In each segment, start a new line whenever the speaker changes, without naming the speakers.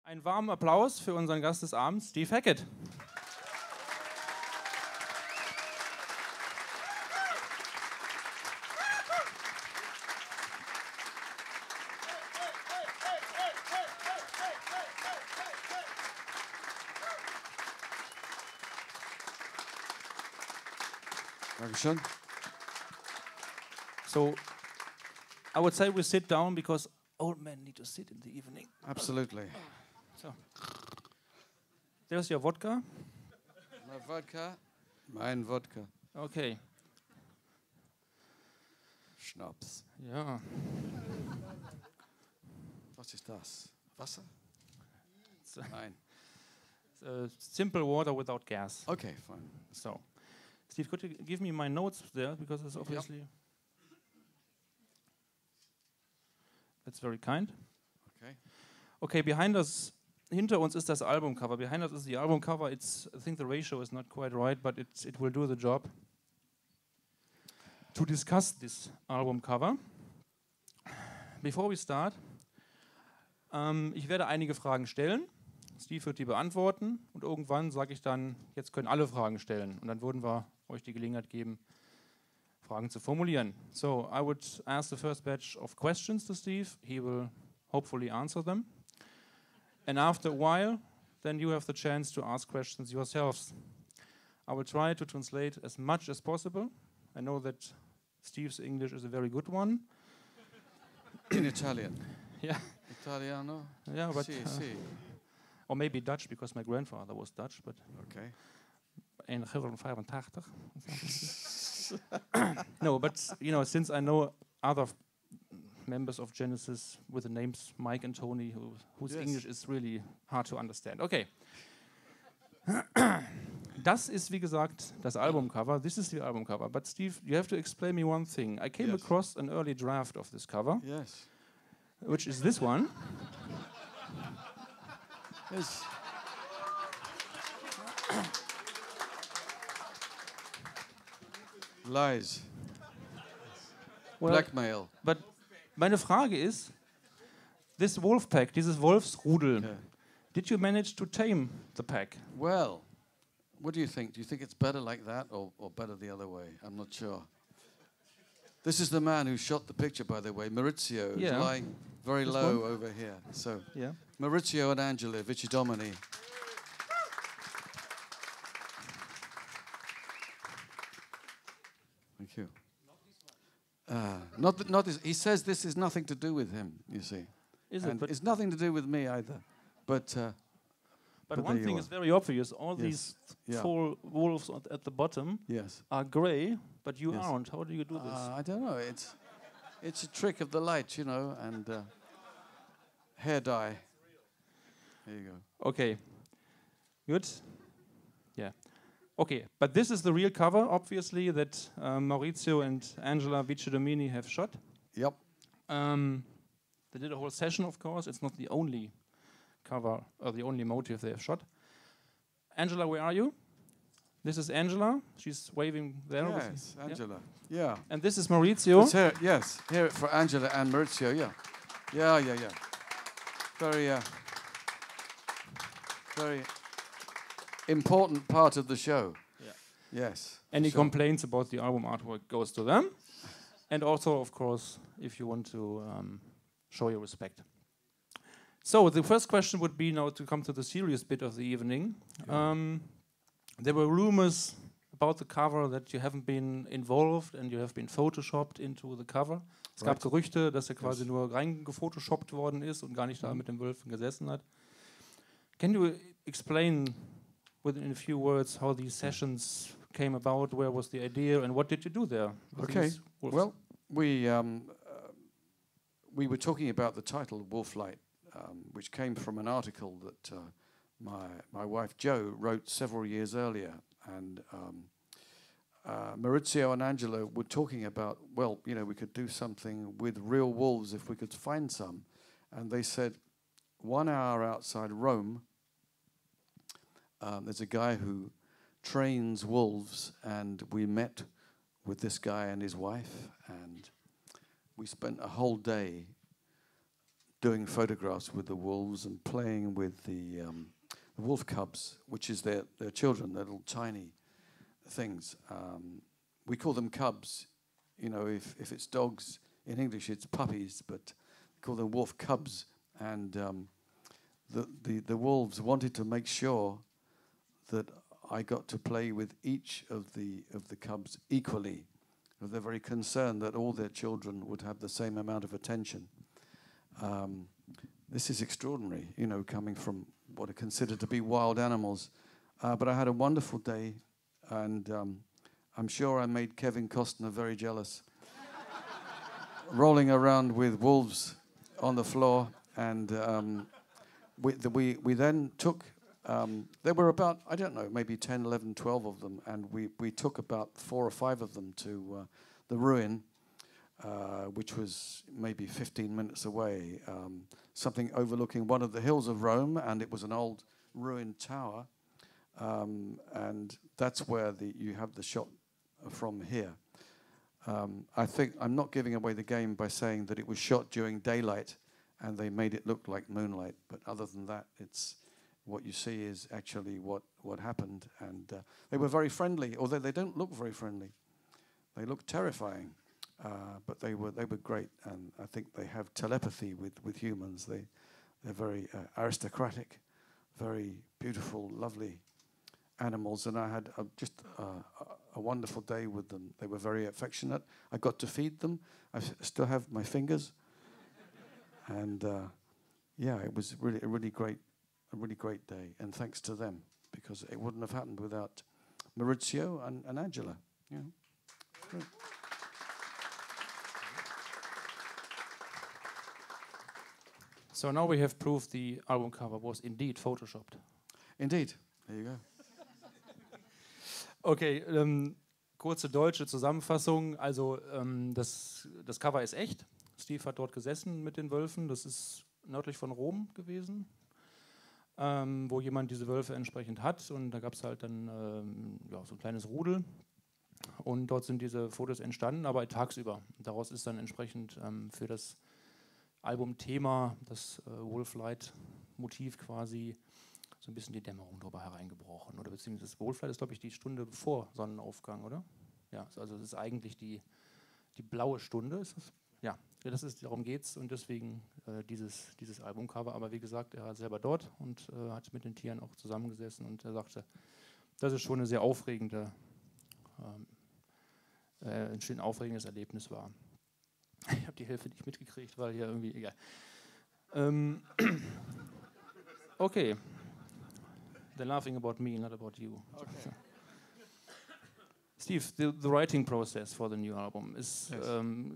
Einen warmen Applaus für unseren Gast des Abends, Steve Hackett.
Dankeschön.
So, I would say we sit down because old men need to sit in the evening.
Absolutely.
So, there's your vodka.
My vodka. Mein Vodka.
Okay.
Schnaps.
Ja.
Was ist das? Wasser? Nein.
Simple water without gas.
Okay, fine.
So, Steve, could you give me my notes there because it's obviously. Yep. That's very kind.
Okay.
Okay, hinter uns ist das Albumcover. Behind us is the album cover. I think the ratio is not quite right, but it will do the job. To discuss this album cover, before we start, ich werde einige Fragen stellen. Steve wird die beantworten und irgendwann sage ich dann, jetzt können alle Fragen stellen. Und dann würden wir euch die Gelegenheit geben, Fragen zu formulieren. So, I would ask the first batch of questions to Steve. He will hopefully answer them. And after a while, then you have the chance to ask questions yourselves. I will try to translate as much as possible. I know that Steve's English is a very good one.
In Italian.
Yeah.
Italiano?
Yeah, but...
Sì.
Or maybe Dutch, because my grandfather was Dutch, but...
Okay.
1985. No, but, since I know other members of Genesis with the names Mike and Tony, whose English is really hard to understand. Okay. Das ist, wie gesagt, das Albumcover. This is the album cover. But Steve, you have to explain me one thing. I came across an early draft of this cover.
Yes.
Which is this one.
Yes. Lies.
Well,
Blackmail.
But meine Frage ist, this wolf pack, dieses Wolfsrudel, did you manage to tame the pack?
Well, what do you think? Do you think it's better like that or better the other way? I'm not sure. This is the man who shot the picture, by the way. Maurizio is lying very low over here. So, Maurizio and Angela, Vici Domini. Thank you. Not this. He says this is nothing to do with him, you see.
Is it?
But it's nothing to do with me either. But
one thing is very obvious. All these four wolves at the bottom are grey, but you aren't. How do you do this?
I don't know. It's a trick of the light, and hair dye. There you go.
Okay. Good. Yeah. Okay, but this is the real cover, obviously, that Maurizio and Angela Vici Domini have shot.
Yep.
They did a whole session, of course. It's not the only cover or the only motive they have shot. Angela, where are you? This is Angela. She's waving there.
Yes, Angela. Yeah.
And this is Maurizio.
Here for Angela and Maurizio. Yeah. Very important part of the show. Yeah. Yes.
Any complaints about the album artwork goes to them. And also, of course, if you want to show your respect. So the first question would be now to come to the serious bit of the evening. There were rumors about the cover that you haven't been involved and you have been photoshopped into the cover. Es gab Gerüchte, dass er quasi nur reingefotoshoppt worden ist und gar nicht da mit den Wölfen gesessen hat. Can you explain within a few words how these sessions came about? Where was the idea and what did you do there?
Okay. Well, we were talking about the title Wolflight, which came from an article that my wife Jo wrote several years earlier, and Maurizio and Angela were talking about, we could do something with real wolves if we could find some, and they said 1 hour outside Rome, there's a guy who trains wolves, and we met with this guy and his wife, and we spent a whole day doing photographs with the wolves and playing with the wolf cubs, which is their children, their little tiny things. We call them cubs. You know, if it's dogs in English, it's puppies, but we call them wolf cubs. And the wolves wanted to make sure that I got to play with each of the cubs equally. They're very concerned that all their children would have the same amount of attention. This is extraordinary, you know, coming from what are considered to be wild animals. But I had a wonderful day, and I'm sure I made Kevin Costner very jealous. Rolling around with wolves on the floor, and we then took, there were about, I don't know, maybe 10, 11, 12 of them, and we took about 4 or 5 of them to the ruin, which was maybe 15 minutes away, something overlooking one of the hills of Rome, and it was an old ruined tower, and that's where you have the shot from here. I think I'm not giving away the game by saying that it was shot during daylight and they made it look like moonlight, but other than that, it's what you see is actually what happened. And they were very friendly, although they don't look very friendly. They look terrifying, but they were great, and I think they have telepathy with humans. They're very aristocratic, very beautiful, lovely animals, and I had just a wonderful day with them. They were very affectionate. I got to feed them. I still have my fingers, and yeah, it was really a really great day. And thanks to them, because it wouldn't have happened without Maurizio and Angela. You know. Great.
So now we have proof the album cover was indeed photoshopped.
Indeed. There you go.
Okay, kurze deutsche Zusammenfassung. Also das Cover ist echt. Steve hat dort gesessen mit den Wölfen. Das ist nördlich von Rom gewesen, wo jemand diese Wölfe entsprechend hat. Und da gab es halt dann ja, so ein kleines Rudel. Und dort sind diese Fotos entstanden, aber tagsüber. Daraus ist dann entsprechend für das Albumthema, das Wolflight-Motiv quasi, so ein bisschen die Dämmerung drüber hereingebrochen. Oder beziehungsweise das Wolflight ist, glaube ich, die Stunde vor Sonnenaufgang, oder? Ja, also das ist eigentlich die blaue Stunde. Ist das? Ja, darum geht es und deswegen dieses Albumcover. Aber wie gesagt, er war selber dort und hat mit den Tieren auch zusammengesessen und er sagte, dass es schon eine sehr aufregende, ein schön aufregendes Erlebnis war. Ich habe die Hälfte nicht mitgekriegt, weil hier irgendwie, egal. Okay. They're laughing about me, not about you. Okay. Steve, the writing process for the new album is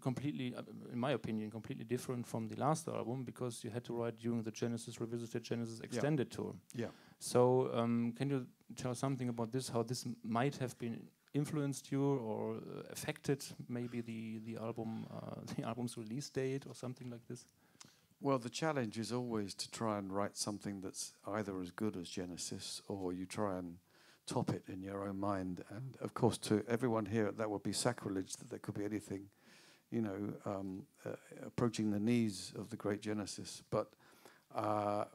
completely, in my opinion, completely different from the last album because you had to write during the Genesis Revisited, Genesis Extended tour. Yeah. So can you tell something about this, how this might have been influenced you or affected maybe the album's release date or something like this?
Well, the challenge is always to try and write something that's either as good as Genesis or you try and top it in your own mind. And of course, to everyone here, that would be sacrilege that there could be anything, you know, approaching the knees of the great Genesis. But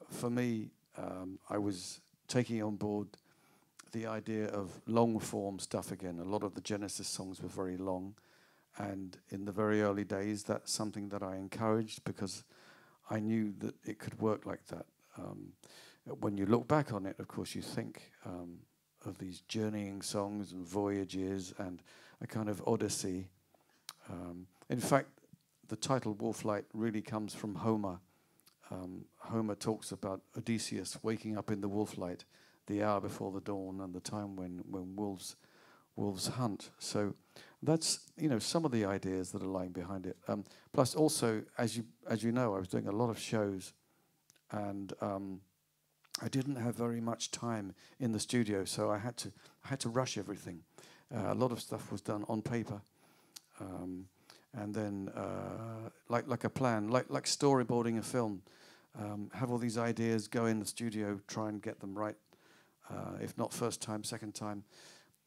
for me, I was taking on board the idea of long-form stuff again. A lot of the Genesis songs were very long. And in the very early days, that's something that I encouraged because I knew that it could work like that. When you look back on it, of course, you think of these journeying songs and voyages and a kind of odyssey. In fact, the title Wolflight really comes from Homer. Homer talks about Odysseus waking up in the wolflight, the hour before the dawn and the time when wolves hunt. So that's, you know, some of the ideas that are lying behind it. Plus also, as you know, I was doing a lot of shows and I didn't have very much time in the studio, so I had to rush everything. A lot of stuff was done on paper. And then like a plan, like storyboarding a film. Have all these ideas, go in the studio, try and get them right. If not first time, second time.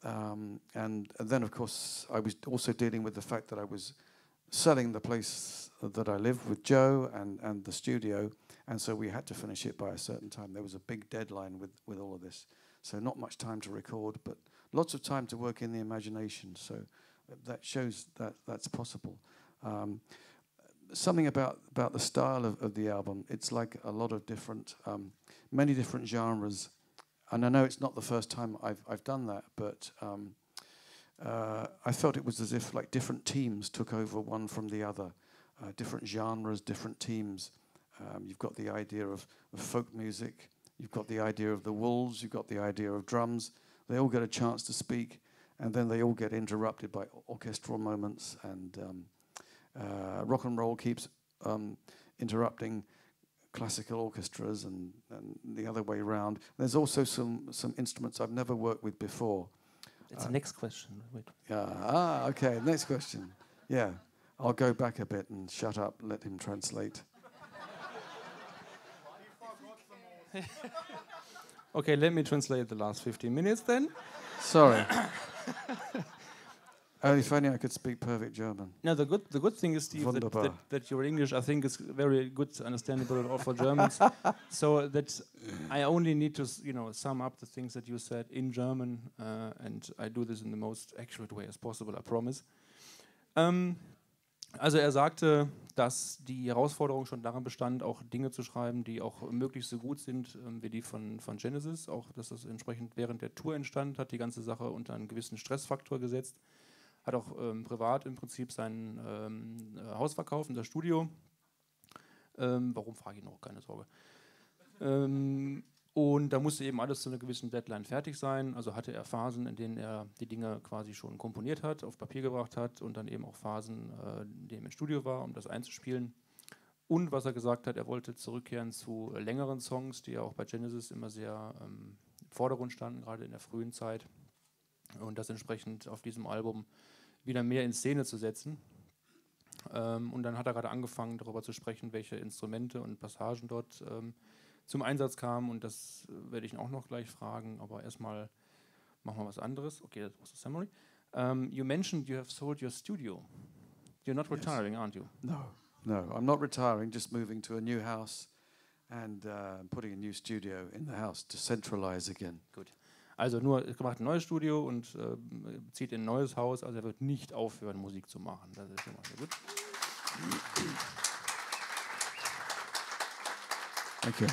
And then, of course, I was also dealing with the fact that I was selling the place that I live with Joe and the studio, and so we had to finish it by a certain time. There was a big deadline with all of this, so not much time to record, but lots of time to work in the imagination. So that shows that that's possible. Something about the style of the album. It's like a lot of different, many different genres, and I know it's not the first time I've done that, but I felt it was as if like different teams took over one from the other, different genres, different teams. You've got the idea of folk music, you've got the idea of the wolves, you've got the idea of drums. They all get a chance to speak, and then they all get interrupted by orchestral moments, and rock and roll keeps interrupting classical orchestras, and the other way around. There's also some instruments I've never worked with before.
It's the next question. Wait.
Okay, next question. Yeah, I'll go back a bit and shut up, let him translate.
Okay, let me translate the last 15 minutes then.
Sorry. If only I could speak perfect German.
No, the good thing is, Steve, that your English, I think, is very good, understandable for Germans. So that I only need to, sum up the things that you said in German, and I do this in the most accurate way as possible, I promise. Also er sagte, dass die Herausforderung schon darin bestand, auch Dinge zu schreiben, die auch möglichst so gut sind, wie die von Genesis. Auch, dass das entsprechend während der Tour entstand, hat die ganze Sache unter einen gewissen Stressfaktor gesetzt. Hat auch privat im Prinzip sein Haus verkauft, das Studio. Warum, frage ich noch, keine Sorge. Und da musste eben alles zu einer gewissen Deadline fertig sein. Also hatte er Phasen, in denen er die Dinge quasi schon komponiert hat, auf Papier gebracht hat, und dann eben auch Phasen, in denen er im Studio war, um das einzuspielen. Und was er gesagt hat, er wollte zurückkehren zu längeren Songs, die ja auch bei Genesis immer sehr im Vordergrund standen, gerade in der frühen Zeit. Und das entsprechend auf diesem Album wieder mehr in Szene zu setzen. Und dann hat er gerade angefangen, darüber zu sprechen, welche Instrumente und Passagen dort zum Einsatz kamen. Und das werde ich ihn auch noch gleich fragen. Aber erstmal machen wir was anderes. Okay, that was a summary. You mentioned you have sold your studio. You're not retiring, aren't you?
No, I'm not retiring, just moving to a new house and putting a new studio in the house to centralize again.
Gut. Also nur, er macht ein neues Studio und zieht in ein neues Haus, also er wird nicht aufhören, Musik zu machen. Das ist schon mal sehr gut.
Thank you.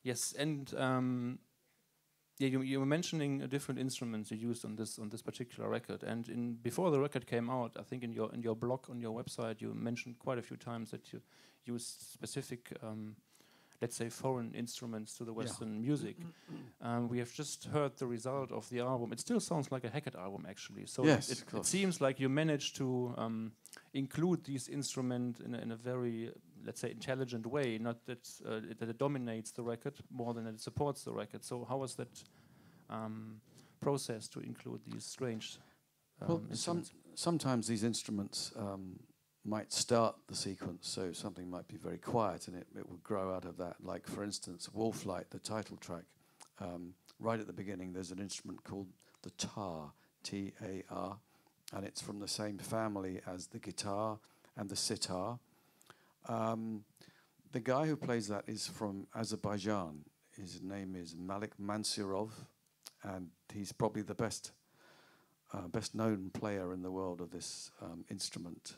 Yes, and you were mentioning different instruments you used on this particular record, and before the record came out, I think in your blog on your website you mentioned quite a few times that you used specific let's say foreign instruments to the Western music. We have just heard the result of the album. It still sounds like a Hackett album, actually. So
yes,
it seems like you managed to include these instruments in a very, let's say, intelligent way. Not that that it dominates the record more than it supports the record. So how was that process to include these strange instruments?
Sometimes these instruments might start the sequence, so something might be very quiet and it will grow out of that. Like, for instance, Wolflight, the title track, right at the beginning there's an instrument called the tar, T-A-R, and it's from the same family as the guitar and the sitar. The guy who plays that is from Azerbaijan. His name is Malik Mansurov, and he's probably the best known player in the world of this instrument.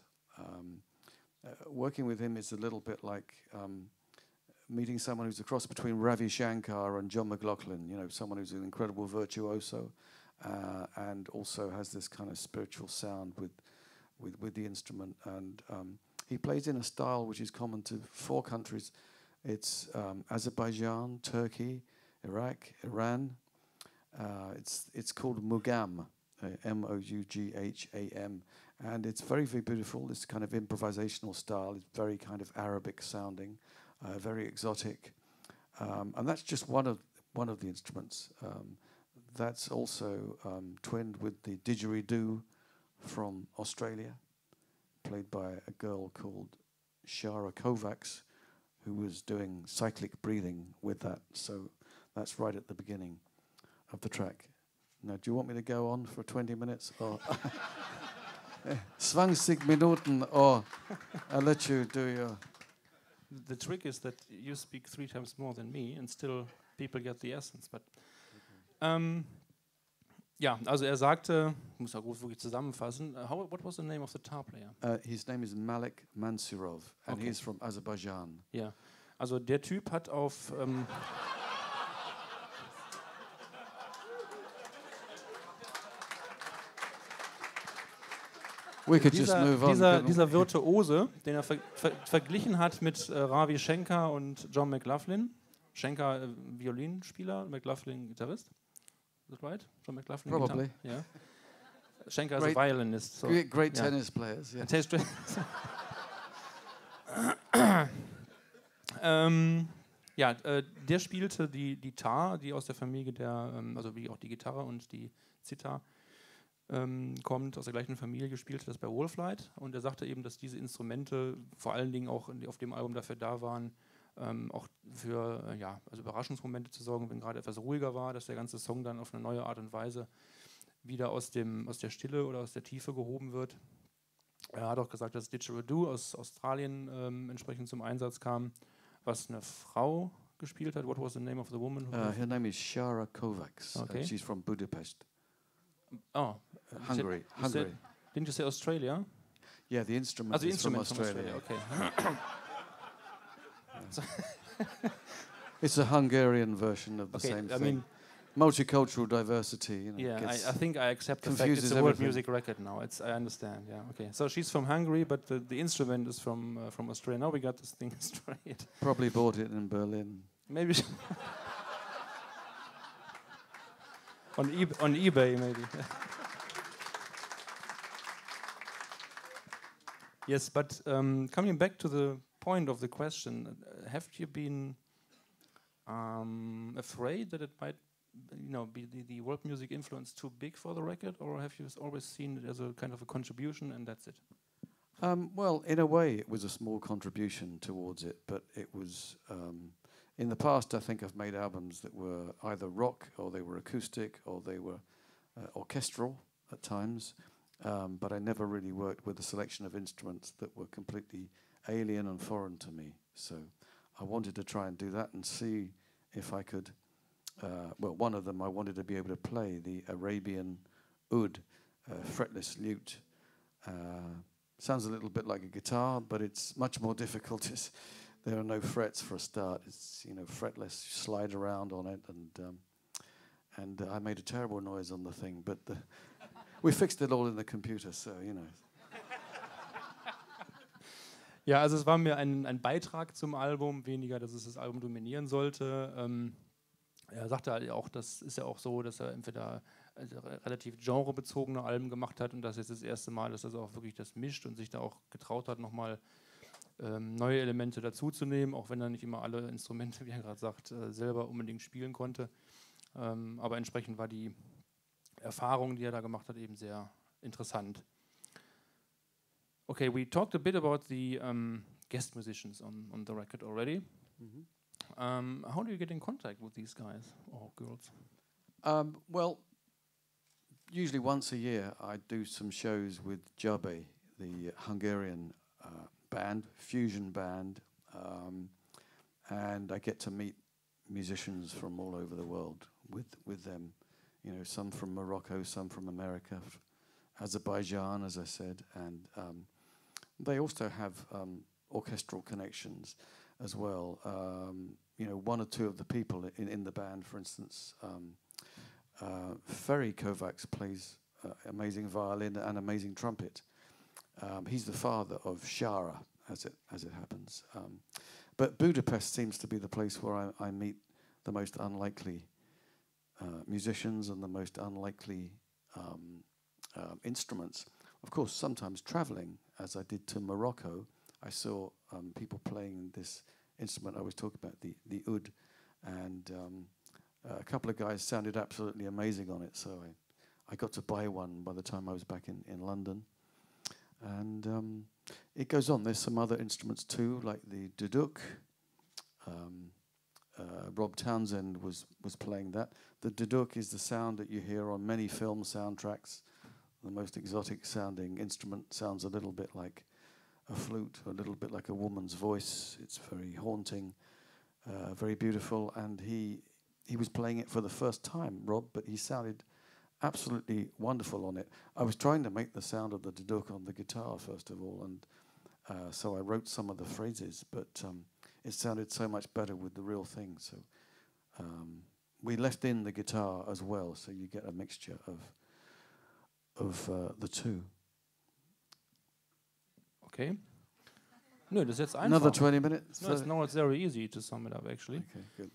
Working with him is a little bit like meeting someone who's a cross between Ravi Shankar and John McLaughlin, someone who's an incredible virtuoso and also has this kind of spiritual sound with the instrument. And he plays in a style which is common to 4 countries. It's Azerbaijan, Turkey, Iraq, Iran. It's called Mugam, M-O-U-G-H-A-M. And it's very, very beautiful. This kind of improvisational style. It's very kind of Arabic sounding, very exotic. And that's just one of the instruments. That's also twinned with the didgeridoo from Australia, played by a girl called Shara Kovacs, who was doing cyclic breathing with that. So that's right at the beginning of the track. Now, do you want me to go on for 20 minutes? Or 20 Minuten, or I'll let you do your...
The trick is that you speak 3 times more than me and still people get the essence. But, ja, also er sagte, ich muss auch wirklich zusammenfassen, what was the name of the tar player?
His name is Malik Mansurov, and he's from Azerbaijan.
Ja, also der Typ hat auf...
We could just move on.
Dieser Virtuose, den er verglichen hat mit Ravi Shankar und John McLaughlin. Shankar Violinspieler, McLaughlin Gitarrist. Is that right? John McLaughlin.
Probably.
Yeah. Shankar is a violinist. So
great tennis players. Yeah.
Der spielte die Tar, die aus der Familie der, also wie auch die Gitarre und die Zither kommt, aus der gleichen Familie, spielte das bei Wolflight. Und er sagte eben, dass diese Instrumente vor allen Dingen auch auf dem Album dafür da waren, auch für also Überraschungsmomente zu sorgen, wenn gerade etwas ruhiger war, dass der ganze Song dann auf eine neue Art und Weise wieder aus der Stille oder aus der Tiefe gehoben wird. Er hat auch gesagt, dass Didgeridoo aus Australien entsprechend zum Einsatz kam, was eine Frau gespielt hat. What was the name of the woman?
Her name is Shara Kovacs.
Okay.
She's from Budapest.
Oh,
Hungary.
Didn't you say Australia?
Yeah, the instrument is from Australia.
Okay.
It's a Hungarian version of the same thing. I mean, multicultural diversity. You know,
yeah, I think I accept the fact it's a world music record now. I understand. Yeah, okay. So she's from Hungary, but the instrument is from Australia. Now we got this thing straight.
Probably bought it in Berlin.
Maybe. on eBay, maybe. Yes, but coming back to the point of the question, have you been afraid that it might, be the world music influence too big for the record, or have you always seen it as a kind of a contribution and that's it?
Well, in a way, it was a small contribution towards it, but it was. In the past, I think I've made albums that were either rock, or they were acoustic, or they were orchestral at times. But I never really worked with a selection of instruments that were completely alien and foreign to me. So I wanted to try and do that and see if I could. One of them I wanted to be able to play the Arabian oud, fretless lute. Sounds a little bit like a guitar, but it's much more difficult. There are no frets for a start. It's fretless. You slide around on it, and I made a terrible noise on the thing, but we fixed it all in the computer, so
Ja, also es war mir ein Beitrag zum Album, weniger, dass es das Album dominieren sollte. Er sagte halt auch, das ist ja auch so, dass er entweder relativ genrebezogene Alben gemacht hat und das ist das erste Mal, dass er auch wirklich das mischt und sich da auch getraut hat, nochmal neue Elemente dazuzunehmen, auch wenn er nicht immer alle Instrumente, wie er gerade sagt, selber unbedingt spielen konnte. Aber entsprechend war die Erfahrung, die er da gemacht hat, eben sehr interessant. Okay, we talked a bit about the guest musicians on the record already. Mm-hmm. How do you get in contact with these guys or girls?
Well, usually once a year I do some shows with Jabe, the Hungarian band, fusion band, and I get to meet musicians from all over the world with them. Some from Morocco, some from America, Azerbaijan, as I said, and they also have orchestral connections as well. One or two of the people in the band, for instance, Ferry Kovacs plays amazing violin and amazing trumpet. He's the father of Shara, as it happens. But Budapest seems to be the place where I meet the most unlikely musicians and the most unlikely instruments. Of course, sometimes traveling, as I did to Morocco, I saw people playing this instrument I was talking about, the oud, and a couple of guys sounded absolutely amazing on it, so I got to buy one by the time I was back in London. And it goes on. There's some other instruments too, like the duduk. Rob Townsend was playing that. The duduk is the sound that you hear on many film soundtracks, the most exotic sounding instrument sounds a little bit like a flute, a little bit like a woman's voice. It's very haunting, very beautiful, and he was playing it for the first time, Rob, but he sounded absolutely wonderful on it. I was trying to make the sound of the duduk on the guitar, first of all, and so I wrote some of the phrases, but it sounded so much better with the real thing. So we left in the guitar as well, so you get a mixture of the two.
Okay. No, das ist jetzt einfach.
Another 20 minutes?
No, it's very easy to sum it up, actually.
Okay, good.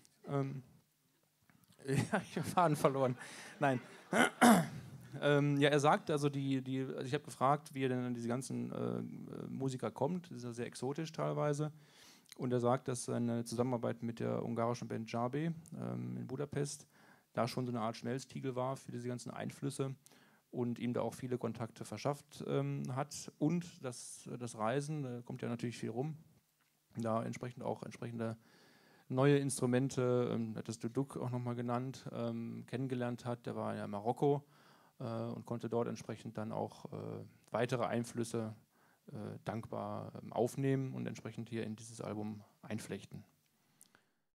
Ja, ich habe Faden verloren. Nein. Ja, er sagt, also also ich habe gefragt, wie er denn an diese ganzen Musiker kommt. Das ist ja sehr exotisch teilweise. Und er sagt, dass seine Zusammenarbeit mit der ungarischen Band Jarbe in Budapest da schon so eine Art Schmelztiegel war für diese ganzen Einflüsse und ihm da auch viele Kontakte verschafft hat. Und das Reisen, da kommt ja natürlich viel rum, da entsprechend auch entsprechende neue Instrumente, hat das Duduk auch nochmal genannt, kennengelernt hat. Der war in Marokko und konnte dort entsprechend dann auch weitere Einflüsse dankbar aufnehmen und entsprechend hier in dieses Album einflechten.